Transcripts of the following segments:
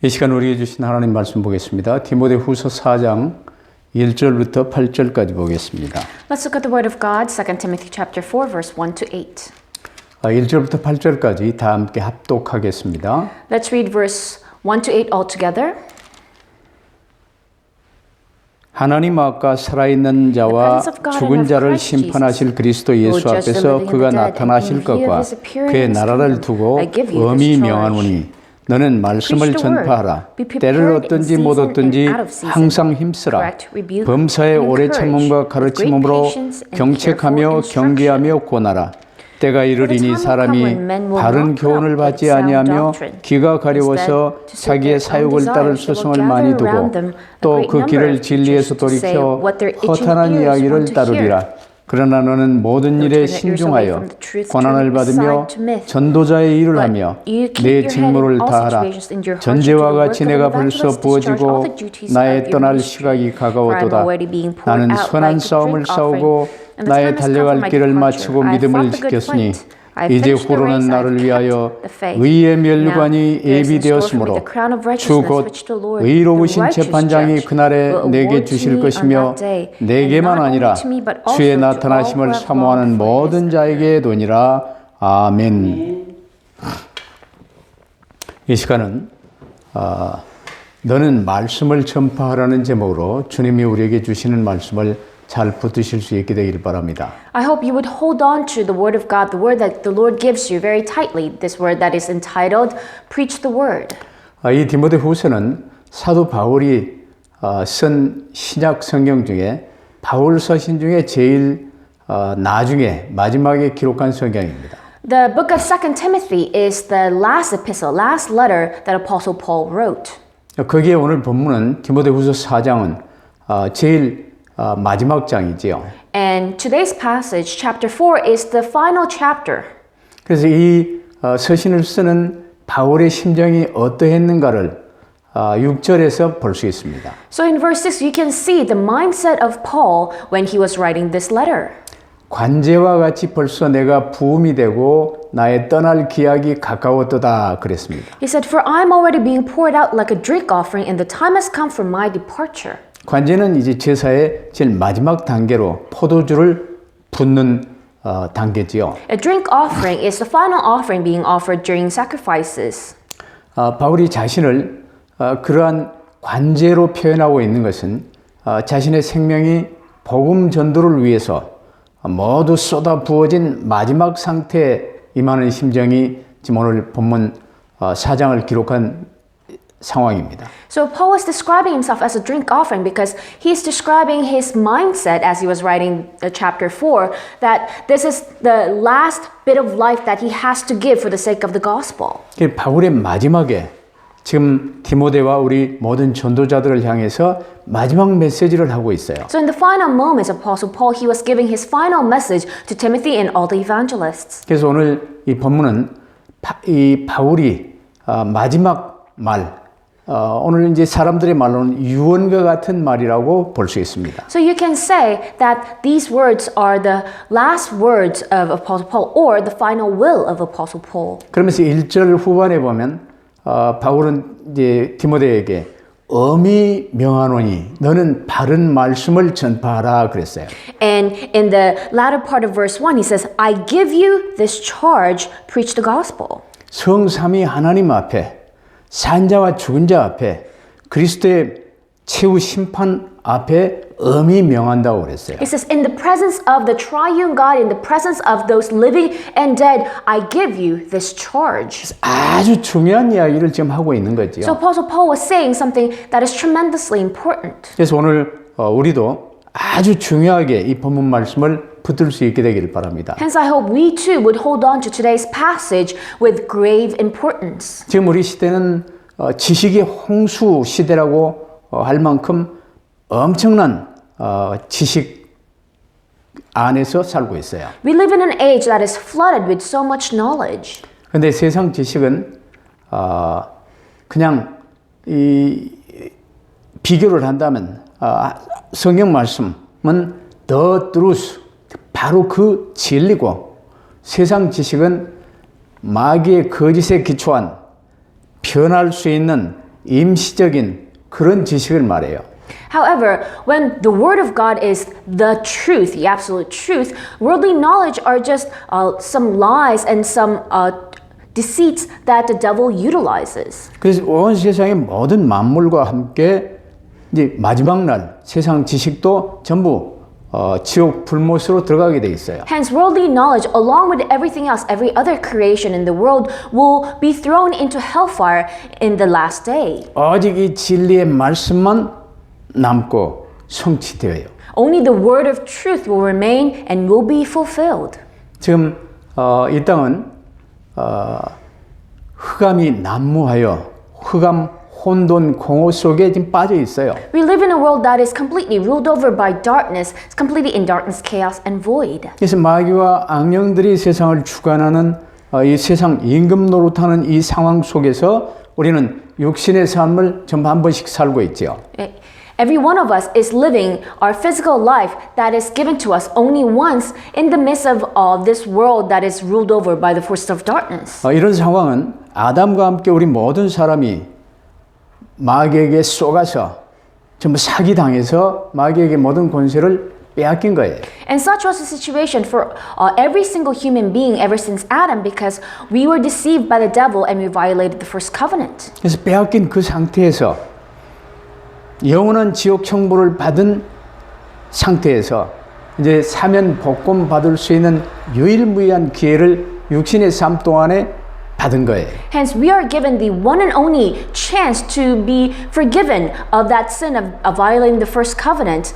이 시간 우리에게 주신 하나님 말씀 보겠습니다. 디모데후서 4장 1절부터 8절까지 보겠습니다. Let's look at the word of God, 2 Timothy chapter 4, verse 1 to 8. 1절부터 8절까지 다 함께 합독하겠습니다. Let's read verse 1 to 8 all together. 하나님 아까 살아있는 자와 죽은 자를 심판하실 그리스도 예수 앞에서 그가 나타나실 것과 그의 나라를 두고 엄히 명하노니 너는 말씀을 전파하라. 때를 얻든지 못 얻든지 항상 힘쓰라. 범사에 오래 참음과 가르침으로 경책하며 경계하며 권하라. 때가 이르리니 사람이 바른 교훈을 받지 아니하며 귀가 가려워서 자기의 사욕을 따를 소성을 많이 두고 또 그 길을 진리에서 돌이켜 허탄한 이야기를 따르리라. 그러나 너는 모든 일에 신중하여 고난을 받으며 전도자의 일을 하며 내 직무를 다하라. 전제와 같이 내가 벌써 부어지고 나의 떠날 시각이 가까웠도다. 나는 선한 싸움을 싸우고 나의 달려갈 길을 마치고 믿음을 지켰으니 이제 후로는 나를 위하여 의의 면류관이 예비되었으므로 주 곧 의로우신 재판장이 그날에 내게 주실 것이며 내게만 아니라 주의 나타나심을 사모하는 모든 자에게 도니라. 아멘. 이 시간은 너는 말씀을 전파하라는 제목으로 주님이 우리에게 주시는 말씀을 잘 붙드실 수 있게 되길 바랍니다. I hope you would hold on to the word of God, the word that the Lord gives you very tightly. This word that is entitled, Preach the Word. 이 디모데후서는 사도 바울이 쓴 신약 성경 중에 바울 서신 중에 제일 나중에 마지막에 기록한 성경입니다. The book of 2 Timothy is the last epistle, last letter that Apostle Paul wrote. 거기에 오늘 본문은 디모데후서 4장은 제일 마지막 장이지요. And today's passage, chapter 4, is the final chapter. 그래서 이 서신을 쓰는 바울의 심정이 어떠했는가를 6절에서 볼 수 있습니다. So in verse 6, you can see the mindset of Paul when he was writing this letter. 관제와 같이 벌써 내가 부음이 되고 나의 떠날 기약이 가까웠도다 그랬습니다. He said, For I am already being poured out like a drink offering, and the time has come for my departure. 관제는 이제 제사의 제일 마지막 단계로 포도주를 붓는 단계지요. A drink offering is the final offering being offered during sacrifices. 바울이 자신을 그러한 관제로 표현하고 있는 것은 자신의 생명이 복음 전도를 위해서 모두 쏟아 부어진 마지막 상태에 임하는 심정이 지금 오늘 본문 4장을 기록한 상황입니다. So Paul was describing himself as a drink offering because he's describing his mindset as he was writing chapter 4, that this is the last bit of life that he has to give for the sake of the gospel. 바울의 마지막에 지금 디모데와 우리 모든 전도자들을 향해서 마지막 메시지를 하고 있어요. So in the final moments of Apostle Paul, he was giving his final message to Timothy and all the evangelists. 그래서 오늘 이 본문은 이 바울이 마지막 말, 오늘 이제 사람들의 말로는 유언과 같은 말이라고 볼 수 있습니다. So you can say that these words are the last words of Apostle Paul or the final will of Apostle Paul. 그러면서 1절 후반에 보면 바울은 이제 디모데에게 엄히 명하노니 너는 바른 말씀을 전파하라 그랬어요. And in the latter part of verse 1 he says, I give you this charge, preach the gospel. 성삼위 하나님 앞에 산자와 죽은 자 앞에 그리스도의 최후 심판 앞에 엄히 명한다고 그랬어요. It says, in the presence of the triune God, in the presence of those living and dead, I give you this charge. 아주 중요한 이야기를 지금 하고 있는 거죠. So Apostle Paul was saying something that is tremendously important. 그래서 오늘 우리도 아주 중요하게 이 본문 말씀을 붙들 수 있게 되기를 바랍니다. Hence, I hope we too would hold on to today's passage with grave importance. 지금 우리 시대는 지식의 홍수 시대라고 할 만큼 엄청난 지식 안에서 살고 있어요. We live in an age that is flooded with so much knowledge. 그런데 세상 지식은 그냥 이 비교를 한다면 성경 말씀은 the truth, 바로 그 진리고 세상 지식은 마귀의 거짓에 기초한 변할 수 있는 임시적인 그런 지식을 말해요. However, when the word of God is the truth, the absolute truth, worldly knowledge are just some lies and some deceits that the devil utilizes. 그래서 온 세상의 모든 만물과 함께 이제 마지막 날 세상 지식도 전부 지옥 불못으로 들어가게 돼 있어요. Hence, worldly knowledge, along with everything else, every other creation in the world, will be thrown into hellfire in the last day. 오직 이 진리의 말씀만 남고 성취되어요. Only the word of truth will remain and will be fulfilled. 지금 이 땅은 흑암이 난무하여 흑암 혼돈 공허 속에 지금 빠져 있어요. We live in a world that is completely ruled over by darkness, it's completely in darkness, chaos, and void. 그래서 마귀와 악령들이 세상을 주관하는 이 세상 임금 노릇하는 이 상황 속에서 우리는 육신의 삶을 전부 한 번씩 살고 있죠. Every one of us is living our physical life that is given to us only once in the midst of this world that is ruled over by the forces of darkness. 이런 상황은 아담과 함께 우리 모든 사람이 마귀에게 쏘가서 전부 사기당해서 마귀에게 모든 권세를 빼앗긴 거예요. And such was the situation for every single human being ever since Adam because we were deceived by the devil and we violated the first covenant. 그래서 빼앗긴 그 상태에서 영원한 지옥 형벌을 받은 상태에서 이제 사면 복권 받을 수 있는 유일무이한 기회를 육신의 삶 동안에 받은 거예요. Hence, we are given the one and only chance to be forgiven of that sin of violating the first covenant,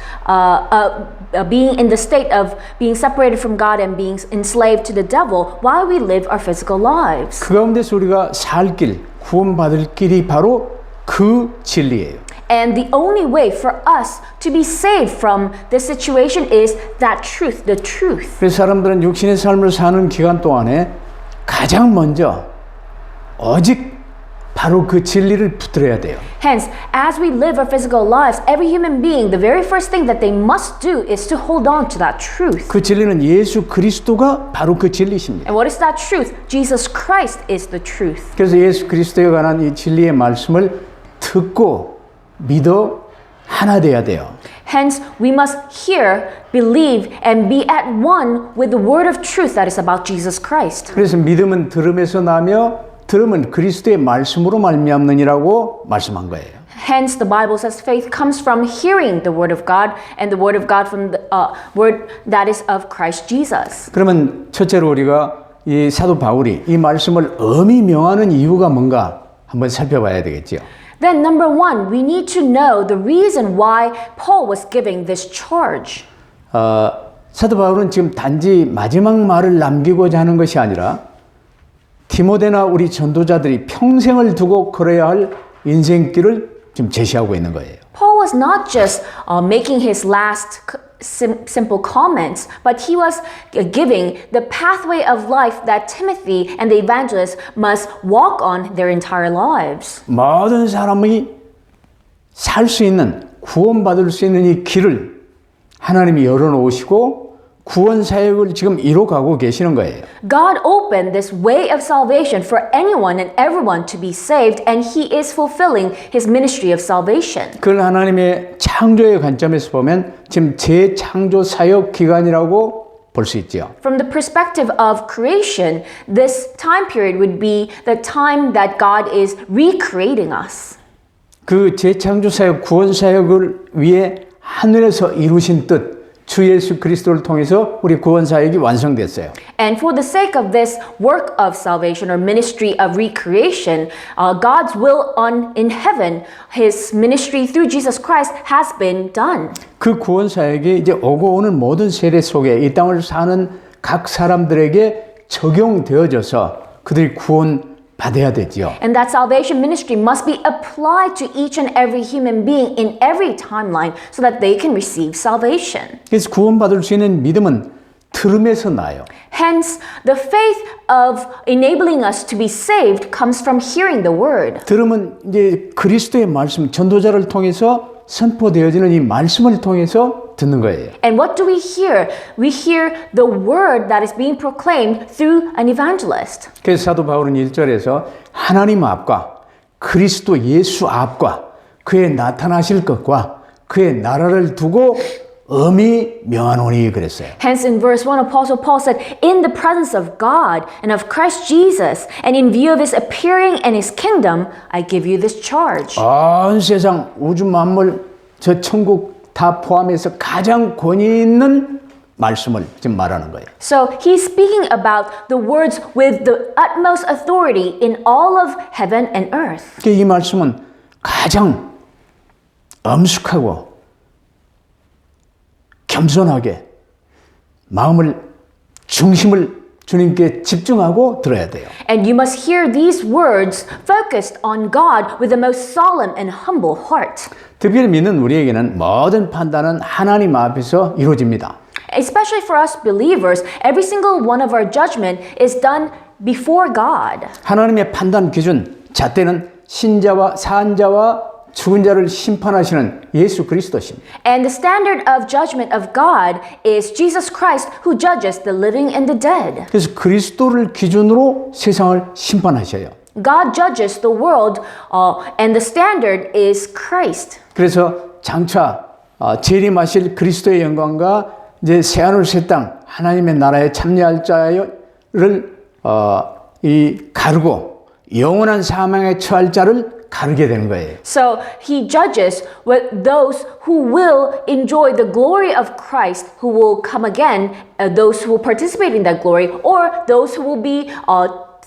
being in the state of being separated from God and being enslaved to the devil while we live our physical lives. 그 가운데서 우리가 살 길, 구원받을 길이 바로 그 진리예요. And the only way for us to be saved from this situation is that truth, the truth. 그래서 사람들은 육신의 삶을 사는 기간 동안에 가장 먼저 오직 바로 그 진리를 붙들어야 돼요. Hence, as we live our physical lives, every human being, the very first thing that they must do is to hold on to that truth. 그 진리는 예수 그리스도가 바로 그 진리십니다. And what is that truth? Jesus Christ is the truth. 그래서 예수 그리스도에 관한 이 진리의 말씀을 듣고 믿어 하나 돼야 돼요. Hence, we must hear, believe, and be at one with the word of truth that is about Jesus Christ. 그래서 믿음은 들음에서 나며 들음은 그리스도의 말씀으로 말미암느니라고 말씀한 거예요. Hence, the Bible says faith comes from hearing the word of God, and the word of God from the word that is of Christ Jesus. 그러면 첫째로 우리가 이 사도 바울이 이 말씀을 엄히 명하는 이유가 뭔가 한번 살펴봐야 되겠죠. Then number one, we need to know the reason why Paul was giving this charge. 사도 바울은 지금 단지 마지막 말을 남기고자 하는 것이 아니라 디모데나 우리 전도자들이 평생을 두고 걸어야 할 인생길을 지금 제시하고 있는 거예요. Paul was not just making his last simple comments, but he was giving the pathway of life that Timothy and the evangelists must walk on their entire lives. 모든 사람이 살 수 있는 구원받을 수 있는 이 길을 하나님이 열어놓으시고 구원 사역을 지금 이뤄가고 계시는 거예요. God opened this way of salvation for anyone and everyone to be saved, and He is fulfilling His ministry of salvation. 그걸 하나님의 창조의 관점에서 보면 지금 재창조 사역 기간이라고 볼 수 있죠. From the perspective of creation, this time period would be the time that God is recreating us. 그 재창조 사역, 구원 사역을 위해 하늘에서 이루신 뜻, 주 예수 그리스도를 통해서 우리 구원 사역이 완성됐어요. And for the sake of this work of salvation or ministry of recreation, God's will in heaven, His ministry through Jesus Christ has been done. 그 구원 사역이 이제 오고 오는 모든 세대 속에 이 땅을 사는 각 사람들에게 적용되어져서 그들이 구원 받아야 되지요. And that salvation ministry must be applied to each and every human being in every timeline so that they can receive salvation. 그래서 구원받을 수 있는 믿음은 들음에서 나요. Hence, the faith of enabling us to be saved comes from hearing the word. 들음은 이제 그리스도의 말씀, 전도자를 통해서 선포되어지는 이 말씀을 통해서 듣는 거예요. And what do we hear? We hear the word that is being proclaimed through an evangelist. 그래서 사도 바울은 1절에서 하나님 앞과 그리스도 예수 앞과 그의 나타나실 것과 그의 나라를 두고 엄히 명하노니 그랬어요. Hence in verse 1 Apostle Paul said, in the presence of God and of Christ Jesus and in view of his appearing and his kingdom, I give you this charge. 온 세상 우주 만물 저 천국 다 포함해서 가장 권위 있는 말씀을 지금 말하는 거예요. So he's speaking about the words with the utmost authority in all of heaven and earth. 이 말씀은 가장 엄숙하고 겸손하게 마음을 중심을 주님께 집중하고 들어야 돼요. And you must hear these words focused on God with the most solemn and humble heart. 특별히 믿는 우리에게는 모든 판단은 하나님 앞에서 이루어집니다. Especially for us believers, every single one of our judgment is done before God. 하나님의 판단 기준 잣대는 신자와 산자와 죽은 자를 심판하시는 예수 그리스도십니다. And the standard of judgment of God is Jesus Christ who judges the living and the dead. 그래서 그리스도를 기준으로 세상을 심판하셔요. God judges the world and the standard is Christ. 그래서 장차 재림하실 그리스도의 영광과 이제 새하늘 새 땅 하나님의 나라에 참여할 자를 가르고 영원한 사망에 처할 자를 가르게 되는 거예요. So he judges with those who will enjoy the glory of Christ, who will come again, those who will participate in that glory, or those who will be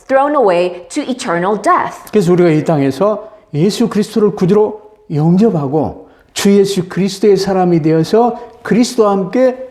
thrown away to eternal death. 그래서 우리가 이 땅에서 예수 그리스도를 구주로 영접하고 주 예수 그리스도의 사람이 되어서 그리스도와 함께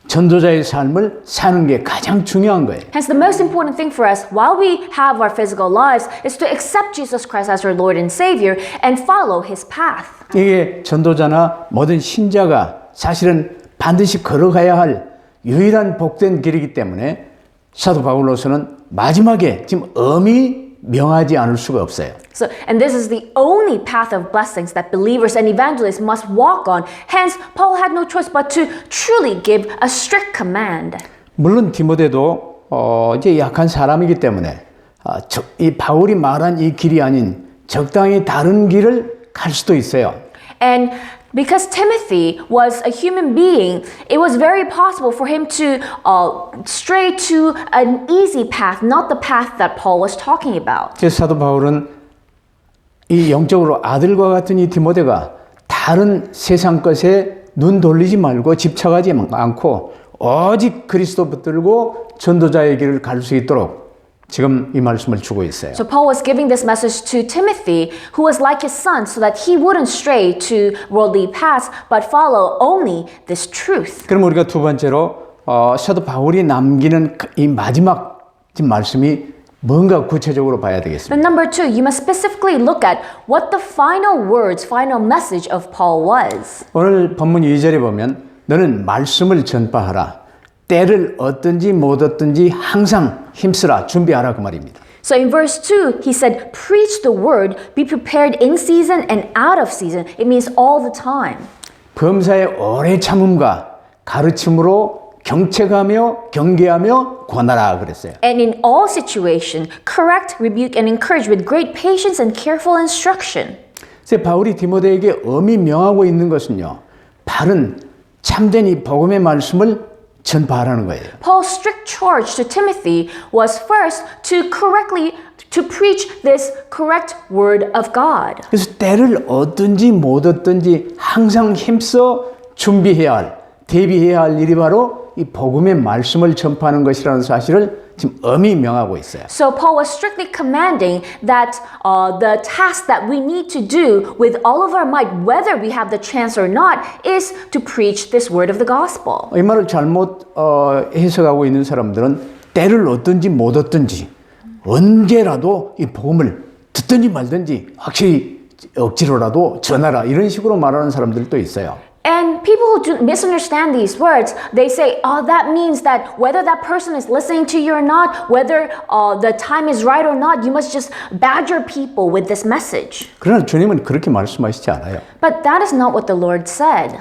전도자의 삶을 사는 게 가장 중요한 거예요. Hence, the most important thing for us while we have our physical lives is to accept Jesus Christ as our Lord and Savior and follow His path. 이게 전도자나 모든 신자가 사실은 반드시 걸어가야 할 유일한 복된 길이기 때문에 사도 바울로서는 마지막에 지금 엄히 명하지 않을 수가 없어요. So, and this is the only path of blessings that believers and evangelists must walk on. Hence, Paul had no choice but to truly give a strict command. 물론 디모데도 이제 약한 사람이기 때문에 이 바울이 말한 이 길이 아닌 적당히 다른 길을 갈 수도 있어요. And because Timothy was a human being, it was very possible for him to stray to an easy path, not the path that Paul was talking about. 그래서 사도 바울은 이 영적으로 아들과 같은 이 디모데가 다른 세상 것에 눈 돌리지 말고 집착하지 않고 오직 그리스도 붙들고 전도자의 길을 갈 수 있도록 지금 이 말씀을 주고 있어요. So Paul was giving this message to Timothy, who was like his son, so that he wouldn't stray to worldly paths, but follow only this truth. 그럼 우리가 두 번째로 사도 바울이 남기는 이 마지막 말씀이 뭔가 구체적으로 봐야 되겠습니다. Then number two, you must specifically look at what the final words, final message of Paul was. 오늘 본문 2절에 보면 너는 말씀을 전파하라. 때를 얻든지 못 얻든지 항상 힘쓰라 준비하라 그 말입니다. So in verse 2, he said, preach the word, be prepared in season and out of season. It means all the time. 범사의 오래 참음과 가르침으로 경책하며 경계하며 권하라 그랬어요. And in all situation, correct, rebuke, and encourage with great patience and careful instruction. 그래서 바울이 디모데에게 엄히 명하고 있는 것은요. 바른 참된 이 복음의 말씀을 전파하라는 거예요. Paul's strict charge to Timothy was first to preach this correct word of God. 그래서 때를 얻든지 못 얻든지 항상 힘써 준비해야 할, 대비해야 할 일이 바로 이 복음의 말씀을 전파하는 것이라는 사실을 지금 엄히 명하고 있어요. So Paul was strictly commanding that the task that we need to do with all of our might, whether we have the chance or not, is to preach this word of the gospel. 이 말을 잘못 해석하고 있는 사람들은 때를 얻든지 못 얻든지 언제라도 이 복음을 듣든지 말든지 확실히 억지로라도 전하라 이런 식으로 말하는 사람들도 있어요. And people who do misunderstand these words, they say, oh, that means that whether that person is listening to you or not, whether the time is right or not, you must just badger people with this message. 그러나 주님은 그렇게 말씀하시지 않아요. But that is not what the Lord said.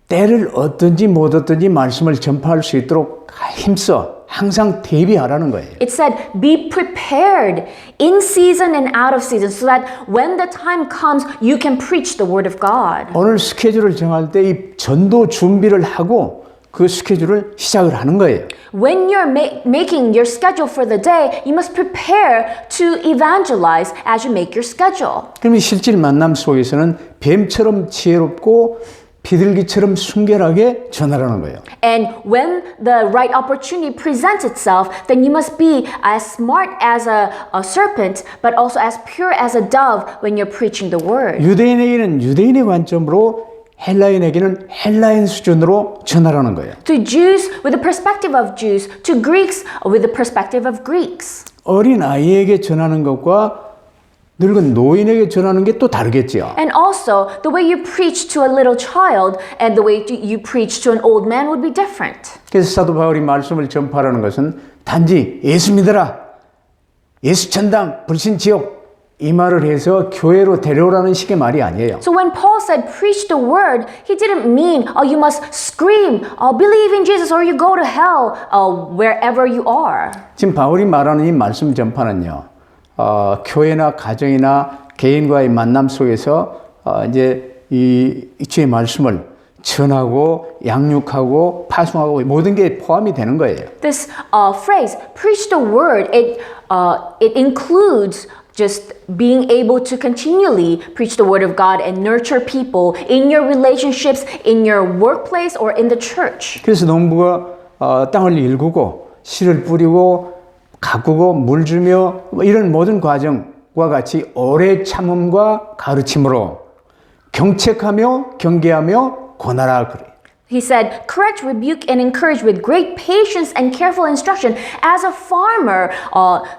때를 얻든지 못 얻든지 말씀을 전파할 수 있도록 힘써 항상 대비하라는 거예요. It said, be prepared in season and out of season so that when the time comes, you can preach the word of God. 오늘 스케줄을 정할 때 이 전도 준비를 하고 그 스케줄을 시작을 하는 거예요. When you're making your schedule for the day, you must prepare to evangelize as you make your schedule. 그러면 실질 만남 속에서는 뱀처럼 지혜롭고 비둘기처럼 순결하게 전하라는 거예요. And when the right opportunity presents itself, then you must be as smart as a serpent, but also as pure as a dove when you're preaching the word. 유대인에게는 유대인의 관점으로 헬라인에게는 헬라인 수준으로 전하라는 거예요. To Jews with the perspective of Jews, to Greeks with the perspective of Greeks. 어린 아이에게 전하는 것과 늙은 노인에게 전하는 게 또 다르겠지요. And also, the way you preach to a little child and the way you preach to an old man would be different. 그래서 사도 바울이 말씀을 전파하는 것은 단지 예수 믿어라, 예수 천당, 불신 지옥 이 말을 해서 교회로 데려오라는 식의 말이 아니에요. So when Paul said preach the word, he didn't mean you must scream, believe in Jesus or you go to hell wherever you are. 지금 바울이 말하는 이 말씀 전파는요. 교회나 가정이나 개인과의 만남 속에서 이제 이 주의 말씀을 전하고 양육하고 파송하고 모든 게 포함이 되는 거예요. This phrase, preach the word, it includes just being able to continually preach the word of God and nurture people in your relationships, in your workplace, or in the church. 그래서 농부가 땅을 일구고 씨를 뿌리고 가꾸고 물 주며 이런 모든 과정과 같이 오래 참음과 가르침으로 경책하며 경계하며 권하라 그래. He said, correct, rebuke, and encourage with great patience and careful instruction as a farmer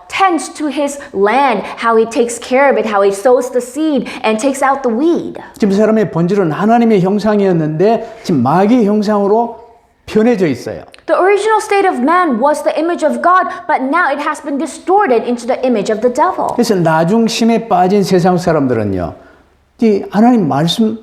tends to his land, how he takes care of it, how he sows the seed and takes out the weed. 지금 사람의 본질은 하나님의 형상이었는데 지금 마귀의 형상으로 변해져 있어요. The original state of man was the image of God, but now it has been distorted into the image of the devil. 그래서 나중심에 빠진 세상 사람들은요, 이 하나님 말씀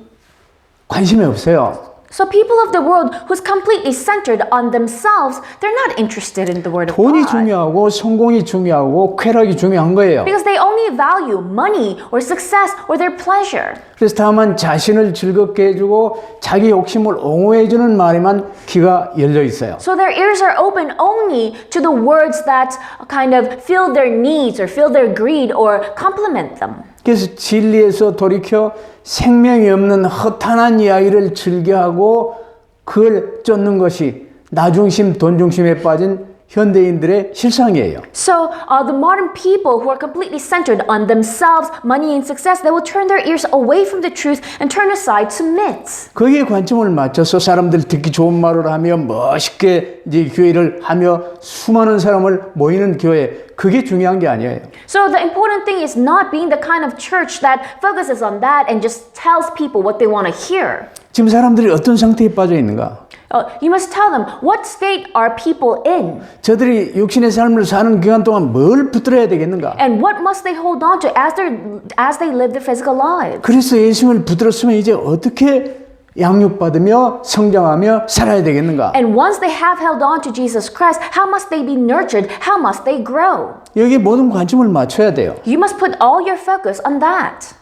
관심이 없어요. So people of the world who's completely centered on themselves, they're not interested in the word of 돈이 God. 중요하고 성공이 중요하고 쾌락이 중요한 거예요. Because they only value money or success or their pleasure. 그래서 다만 자신을 즐겁게 해주고 자기 욕심을 옹호해주는 말에만 귀가 열려 있어요. So their ears are open only to the words that kind of fill their needs or fill their greed or compliment them. 그래서 진리에서 돌이켜 생명이 없는 허탄한 이야기를 즐겨하고 그걸 쫓는 것이 나중심, 돈중심에 빠진 현대인들의 실상이에요. So the modern people who are completely centered on themselves, money and success, they will turn their ears away from the truth and turn aside to myths. 거기에 관점을 맞춰서 사람들 듣기 좋은 말을 하며 멋있게 이제 교회를 하며 수많은 사람을 모이는 교회, 그게 중요한 게 아니에요. So the important thing is not being the kind of church that focuses on that and just tells people what they want to hear. 지금 사람들이 어떤 상태에 빠져 있는가? You must tell them what state are people in 저들이 육신의 삶을 사는 기간 동안 뭘 붙들어야 되겠는가? and what must they hold on to as they live their physical lives. 그래서 예수님을 붙들었으면 이제 어떻게 양육받으며 성장하며 살아야 되겠는가? And once they have held on to Jesus Christ, how must they be nurtured? How must they grow? 여기에 모든 관심을 맞춰야 돼요. You must put all your focus on that.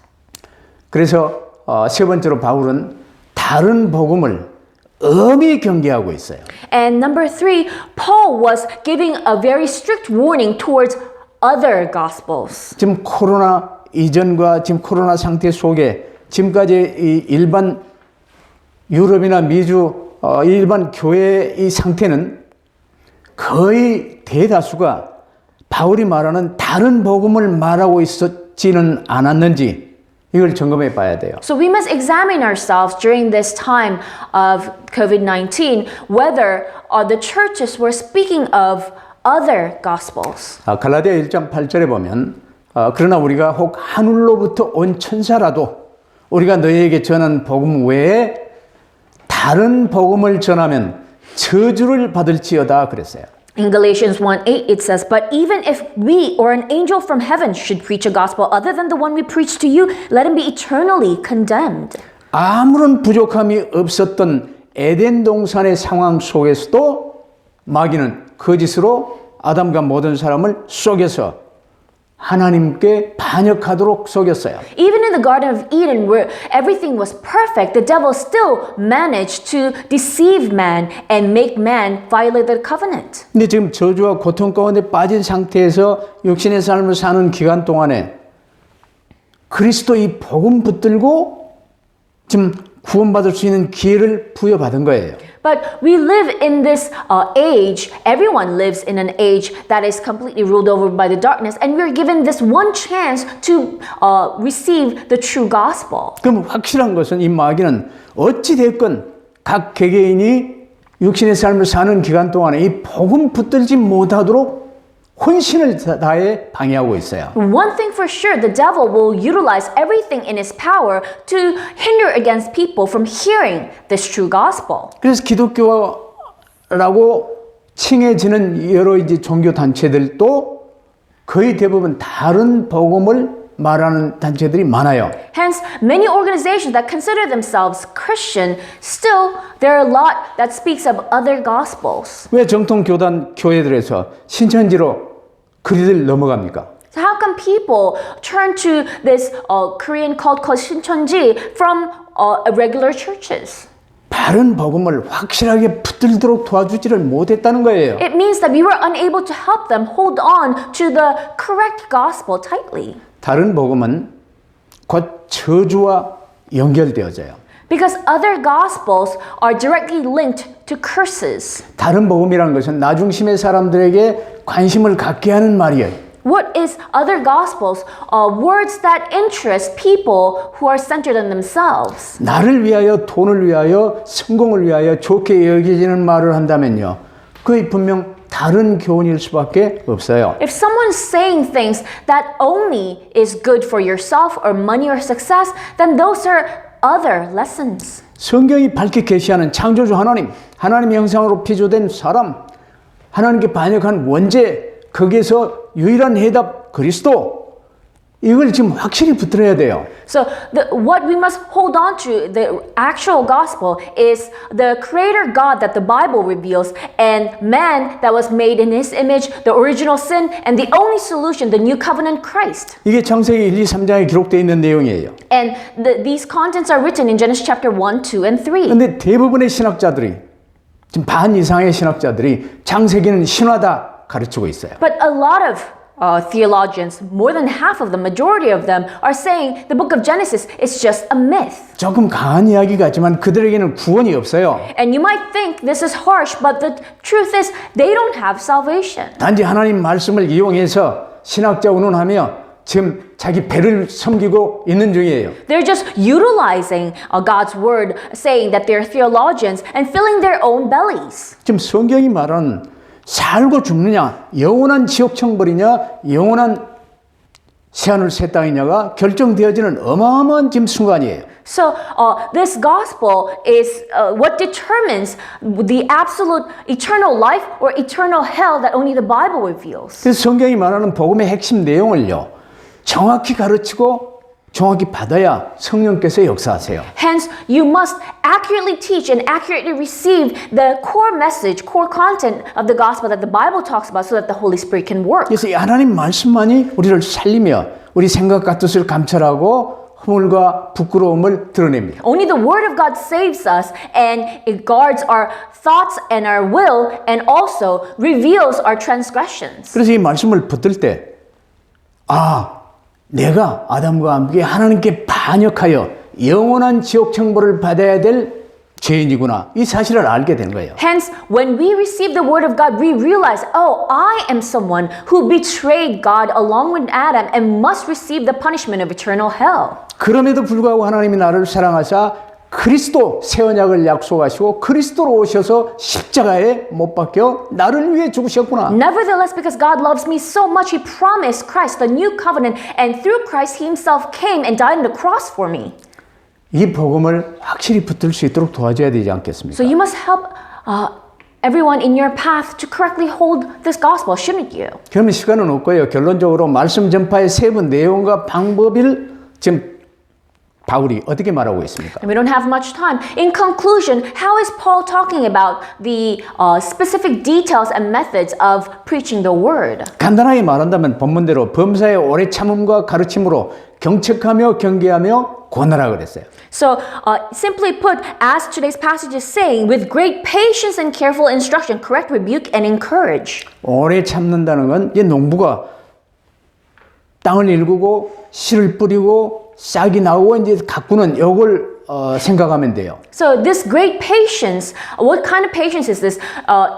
그래서 세 번째로 바울은 다른 복음을 엄히 경계하고 있어요. And number 3, Paul was giving a very strict warning towards other gospels. 지금 코로나 이전과 지금 코로나 상태 속에 지금까지 이 일반 유럽이나 미주 일반 교회의 이 상태는 거의 대다수가 바울이 말하는 다른 복음을 말하고 있었지는 않았는지 이걸 점검해 봐야 돼요. So we must examine ourselves during this time of COVID-19 whether the churches were speaking of other gospels. 갈라디아 1장 8절에 보면 그러나 우리가 혹 하늘로부터 온 천사라도 우리가 너희에게 전한 복음 외에 다른 복음을 전하면 저주를 받을지어다 그랬어요. In Galatians 1:8 it says, but even if we or an angel from heaven should preach a gospel other than the one we preach to you, let him be eternally condemned. 아무런 부족함이 없었던 에덴 동산의 상황 속에서도 마귀는 거짓으로 아담과 모든 사람을 속여서 하나님께 반역하도록 속였어요. Even in the Garden of Eden, where everything was perfect, the devil still managed to deceive man and make man violate the covenant. 근데 지금 저주와 고통 가운데 빠진 상태에서 육신의 삶을 사는 기간 동안에 그리스도 이 복음 붙들고 지금 구원받을 수 있는 기회를 부여받은 거예요. But we live in this age, everyone lives in an age that is completely ruled over by the darkness, and we're given this one chance to receive the true gospel. 그럼 확실한 것은 이 마귀는 어찌 됐건 각 개개인이 육신의 삶을 사는 기간 동안에 이 복음 붙들지 못하도록 혼신을 다해 방해하고 있어요. One thing for sure, the devil will utilize everything in his power to hinder against people from hearing this true gospel. 그래서 기독교라고 칭해지는 여러 이제 종교 단체들도 거의 대부분 다른 복음을 말하는 단체들이 많아요. Hence, many organizations that consider themselves Christian, still there are a lot that speaks of other gospels. 왜 정통 교단 교회들에서 신천지로 그리들 넘어갑니까? So how come people turn to this Korean cult called Shincheonji from regular churches? 바른 복음을 확실하게 붙들도록 도와주지를 못했다는 거예요. It means that we were unable to help them hold on to the correct gospel tightly. 다른 복음은 곧 저주와 연결되어져요. Because other gospels are directly linked to curses. 다른 복음이라는 것은 나 중심의 사람들에게 관심을 갖게 하는 말이에요. What is other gospels? Words that interest people who are centered in themselves. 나를 위하여, 돈을 위하여, 성공을 위하여 좋게 여겨지는 말을 한다면요. 그게 분명 다른 교훈일 수밖에 없어요. If someone's saying things that only is good for yourself or money or success, then those are other lessons. 성경이 밝게 계시하는 창조주 하나님, 하나님의 형상으로 피조된 사람, 하나님께 반역한 원죄, 거기에서 유일한 해답 그리스도, 이걸 지금 확실히 붙들어야 돼요. So what we must hold on to, the actual gospel, is the creator God that the Bible reveals and man that was made in his image, the original sin, and the only solution, the new covenant Christ. 이게 창세기 1, 2, 3장에 기록되어 있는 내용이에요. And these contents are written in Genesis chapter 1, 2, and 3. 그런데 대부분의 신학자들이, 지금 반 이상의 신학자들이 창세기는 신화다 가르치고 있어요. But a lot of theologians, more than half of the majority of them, are saying the book of Genesis is just a myth. 조금 강한 이야기 같지만 그들에게는 구원이 없어요. And you might think this is harsh, but the truth is they don't have salvation. 단지 하나님 말씀을 이용해서 신학자 운운하며 지금 자기 배를 섬기고 있는 중이에요. They're just utilizing God's word, saying that they're theologians and filling their own bellies. 지금 성경이 말하는 살고 죽느냐, 영원한 지옥 청벌이냐, 영원한 새하늘 새 땅이냐가 결정되어지는 어마어마한 지금 순간이에요. So this gospel is what determines the absolute eternal life or eternal hell that only the Bible reveals. 그래서 성경이 말하는 복음의 핵심 내용을요, 정확히 가르치고 정확히 받아야 성령께서 역사하세요. Hence, you must accurately teach and accurately receive the core message, core content of the gospel that the Bible talks about so that the Holy Spirit can work. 그래서 이 하나님 말씀만이 우리를 살리며 우리 생각과 뜻을 감찰하고 허물과 부끄러움을 드러냅니다. Only the word of God saves us and it guards our thoughts and our will and also reveals our transgressions. 그래서 이 말씀을 붙들 때, 내가 아담과 함께 하나님께 반역하여 영원한 지옥 청벌을 받아야 될 죄인이구나. 이 사실을 알게 된 거예요. Hence, when we receive the word of God, we realize, I am someone who betrayed God along with Adam and must receive the punishment of eternal hell. 그럼에도 불구하고 하나님이 나를 사랑하사 그리스도 새 언약을 약속하시고 그리스도로 오셔서 십자가에 못 박혀 나를 위해 죽으셨구나. Nevertheless, because God loves me so much, He promised Christ, the new covenant, and through Christ, He Himself came and died on the cross for me. 이 복음을 확실히 붙들 수 있도록 도와줘야 되지 않겠습니까? So you must help everyone in your path to correctly hold this gospel, shouldn't you? 그러면 시간은 없고요. 결론적으로 말씀 전파의 세부 내용과 방법을 지금 바울이 어떻게 말하고 있습니까? And we don't have much time. In conclusion, how is Paul talking about the specific details and methods of preaching the word? 간단하게 말한다면 본문대로 범사의 오래 참음과 가르침으로 경책하며 경계하며 권하라 그랬어요. So, simply put, as today's passage is saying, with great patience and careful instruction, correct, rebuke, and encourage. 오래 참는다는 건 이제 농부가 땅을 일구고 씨를 뿌리고 싹이 나오고 이제 가꾸는 요걸 생각하면 돼요. So this great patience, what kind of patience is this?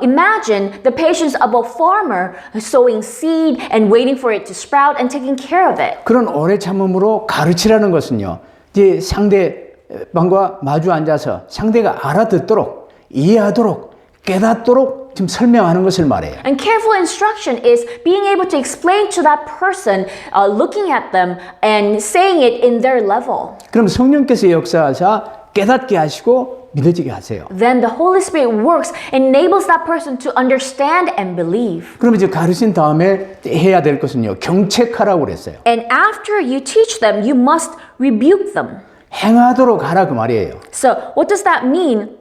Imagine the patience of a farmer sowing seed and waiting for it to sprout and taking care of it. 그런 오래 참음으로 가르치라는 것은요. 이제 상대방과 마주 앉아서 상대가 알아듣도록 이해하도록 깨닫도록 지금 설명하는 것을 말해요. And careful instruction is being able to explain to that person, looking at them and saying it in their level. 그럼 성령께서 역사하사 깨닫게 하시고 믿어지게 하세요. Then the Holy Spirit works, enables that person to understand and believe. 그럼 이제 가르친 다음에 해야 될 것은요. 경책하라고 그랬어요. And after you teach them, you must rebuke them. 행하도록 하라 그 말이에요. So what does that mean?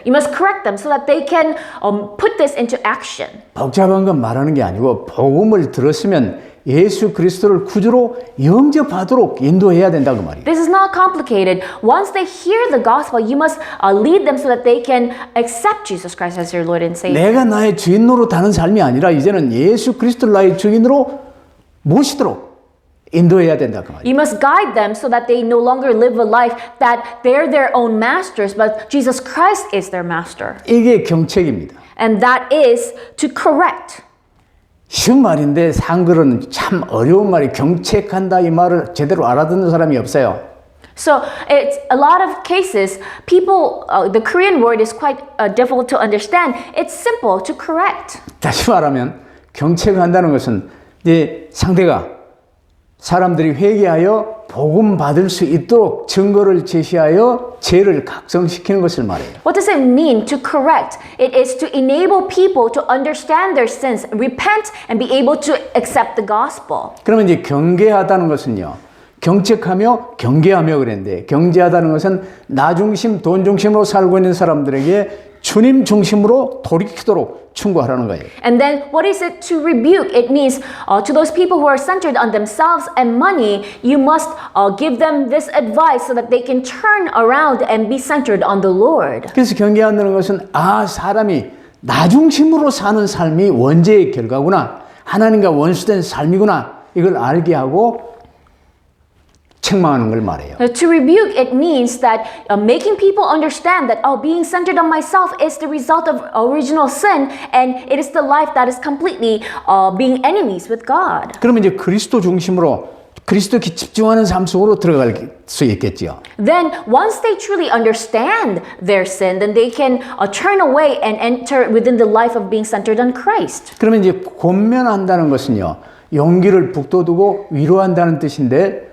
You must correct them so that they can put this into action. 복잡한 건 말하는 게 아니고 복음을 들었으면 예수 그리스도를 구주로 영접하도록 인도해야 된다 그 말이에요. This is not complicated. Once they hear the gospel, you must lead them so that they can accept Jesus Christ as your Lord and Savior. 내가 나의 주인 노릇하는 삶이 아니라 이제는 예수 그리스도를 나의 주인으로 모시도록 인도해야 된다 그 말이에요. You must guide them so that they no longer live a life that they're their own masters, but Jesus Christ is their master. 이게 경책입니다. And that is to correct. 쉬운 말인데 한글은 참 어려운 말이 경책한다 이 말을 제대로 알아듣는 사람이 없어요. So it's a lot of cases, people, the Korean word is quite difficult to understand. It's simple to correct. 다시 말하면 경책한다는 것은 이제 상대가 사람들이 회개하여 복음 받을 수 있도록 증거를 제시하여 죄를 각성시키는 것을 말해요. What does it mean to correct? It is to enable people to understand their sins, repent, and be able to accept the gospel. 그러면 이제 경계하다는 것은요. 경책하며 경계하며 그랬는데 경계하다는 것은 나 중심, 돈 중심으로 살고 있는 사람들에게 주님 중심으로 돌이키도록 충고하라는 거예요. And then what is it to rebuke? It means to those people who are centered on themselves and money, you must give them this advice so that they can turn around and be centered on the Lord. 그래서 경계한다는 것은 사람이 나 중심으로 사는 삶이 원죄의 결과구나. 하나님과 원수된 삶이구나. 이걸 알게 하고 책망하는 걸 말해요. To rebuke, it means that making people understand that being centered on myself is the result of original sin, and it is the life that is completely being enemies with God. 그러면 이제 그리스도 중심으로 그리스도께 집중하는 삶 속으로 들어갈 수 있겠지요. Then once they truly understand their sin, then they can turn away and enter within the life of being centered on Christ. 그러면 이제 권면한다는 것은요. 용기를 북돋우고 위로한다는 뜻인데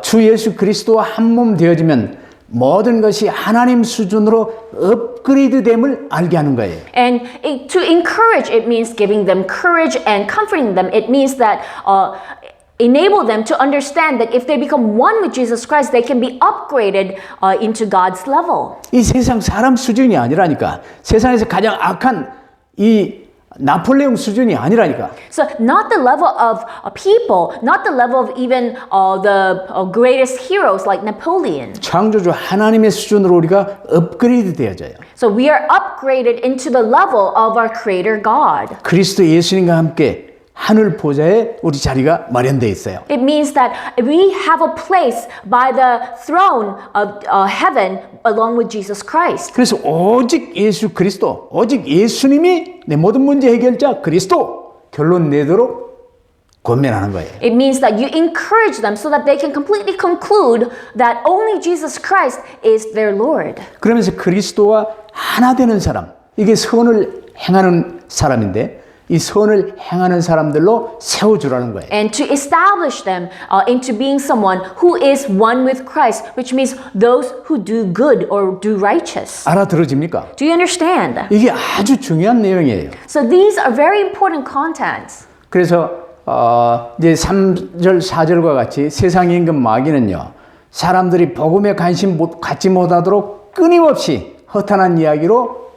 주 예수 그리스도와 한 몸 되어지면 모든 것이 하나님 수준으로 업그레이드됨을 알게 하는 거예요. And to encourage, it means giving them courage and comforting them. It means that enable them to understand that if they become one with Jesus Christ, they can be upgraded into God's level. 이 세상 사람 수준이 아니라니까. 세상에서 가장 악한 이 나폴레옹 수준이 아니라니까. So not the level of people, not the level of even the greatest heroes like Napoleon. 창조주 하나님의 수준으로 우리가 업그레이드 되어져요. So we are upgraded into the level of our Creator God. 그리스도 예수님과 함께 하늘 보좌에 우리 자리가 마련되어 있어요. It means that we have a place by the throne of heaven along with Jesus Christ. 그래서 오직 예수 그리스도, 오직 예수님이 내 모든 문제 해결자 그리스도 결론 내도록 권면하는 거예요. It means that you encourage them so that they can completely conclude that only Jesus Christ is their Lord. 그러면서 그리스도와 하나 되는 사람, 이게 선을 행하는 사람인데 이 선을 행하는 사람들로 세워주라는 거예요. And to establish them into being someone who is one with Christ, which means those who do good or do righteous. 알아들어집니까? Do you understand? 이게 아주 중요한 내용이에요. So these are very important contents. 그래서 이제 3절, 4절과 같이 세상 임금 마귀는요. 사람들이 복음에 관심 갖지 못하도록 끊임없이 허탄한 이야기로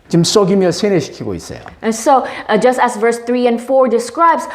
지금 속이며 세뇌시키고 있어요. And so, just as verse 3 and 4 describes,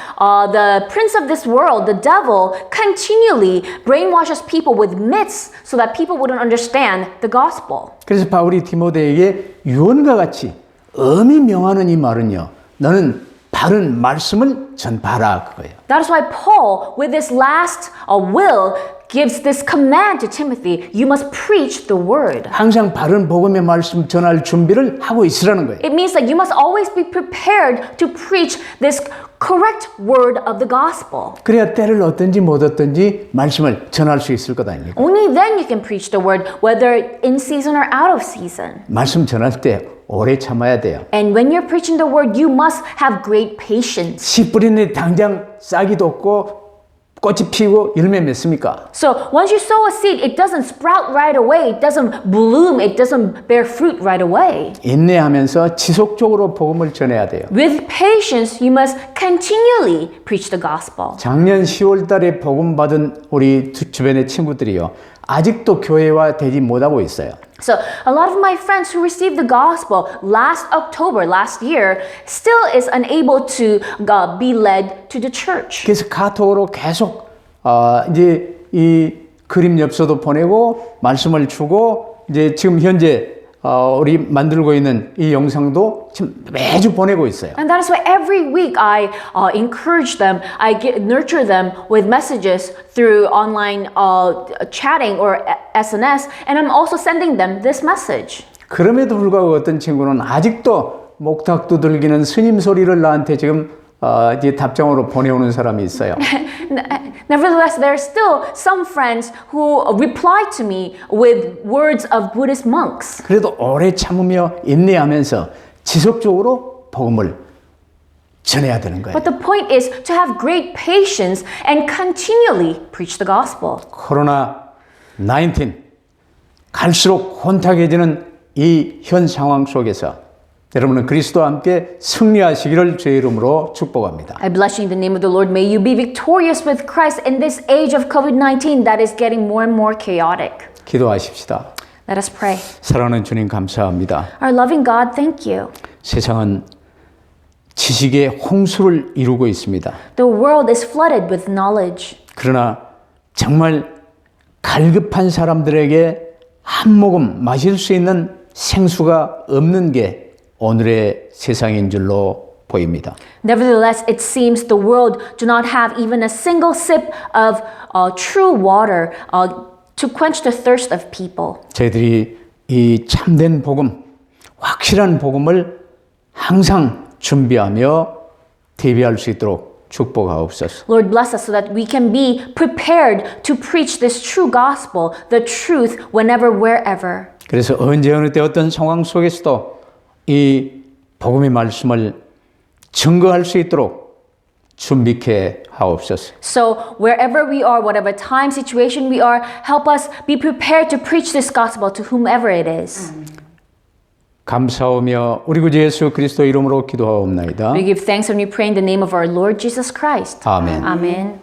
the prince of this world, the devil, continually brainwashes people with myths so that people wouldn't understand the gospel. 그래서 바울이 디모데에게 유언과 같이 엄히 명하는 이 말은요, 너는 바른 말씀을 전파하라 그거예요. That is why Paul, with this last will, gives this command to Timothy, you must preach the word. 항상 바른 복음의 말씀 전할 준비를 하고 있으라는 거예요. It means that you must always be prepared to preach this correct word of the gospel. 그래야 때를 얻든지 못 얻든지 말씀을 전할 수 있을 것 아닙니까? Only then you can preach the word, whether in season or out of season. 말씀 전할 때 오래 참아야 돼요. And when you're preaching the word, you must have great patience. 씨 뿌리는 당장 싹이 돋고 꽃이 피고 열매 맺습니까? So once you sow a seed, it doesn't sprout right away. It doesn't bloom. It doesn't bear fruit right away. 인내하면서 지속적으로 복음을 전해야 돼요. With patience, you must continually preach the gospel. 작년 10월 달에 복음 받은 우리 주변의 친구들이요. 아직도 교회화 되지 못하고 있어요. So a lot of my friends who received the gospel last October, last year, still is unable to be led to the church. 그래서 카톡으로 계속 이제 이 그림 엽서도 보내고 말씀을 주고 이제 지금 현재 우리 만들고 있는 이 영상도 지금 매주 보내고 있어요. And that is why every week I encourage them, nurture them with messages through online chatting or SNS, and I'm also sending them this message. 그럼에도 불구하고 어떤 친구는 아직도 목탁 두들기는 스님 소리를 나한테 지금 이제 답장으로 보내오는 사람이 있어요. Nevertheless, there are still some friends who reply to me with words of Buddhist monks. 그래도 오래 참으며 인내하면서 지속적으로 복음을 전해야 되는 거예요. But the point is to have great patience and continually preach the gospel. 코로나 19 갈수록 혼탁해지는 이 현 상황 속에서 여러분은 그리스도와 함께 승리하시기를 주의 이름으로 축복합니다. I bless you in the name of the Lord. May you be victorious with Christ in this age of COVID-19 that is getting more and more chaotic. 기도하십시다. Let us pray. 사랑하는 주님 감사합니다. Our loving God, thank you. 세상은 지식의 홍수를 이루고 있습니다. The world is flooded with knowledge. 그러나 정말 갈급한 사람들에게 한 모금 마실 수 있는 생수가 없는 게 오늘의 세상인 줄로 보입니다. Nevertheless, it seems the world do not have even a single sip of true water to quench the thirst of people. 저희들이 이 참된 복음, 확실한 복음을 항상 준비하며 대비할 수 있도록 축복하옵소서. Lord, bless us so that we can be prepared to preach this true gospel, the truth, whenever, wherever. 그래서 언제 어느 때 어떤 상황 속에서도 이 복음의 말씀을 증거할 수 있도록 준비케 하옵소서. So wherever we are, whatever time, situation we are, help us be prepared to preach this gospel to whomever it is. 감사하며 우리 구주 예수 그리스도 이름으로 기도하옵나이다. We give thanks when we pray in the name of our Lord Jesus Christ. 아멘. Amen.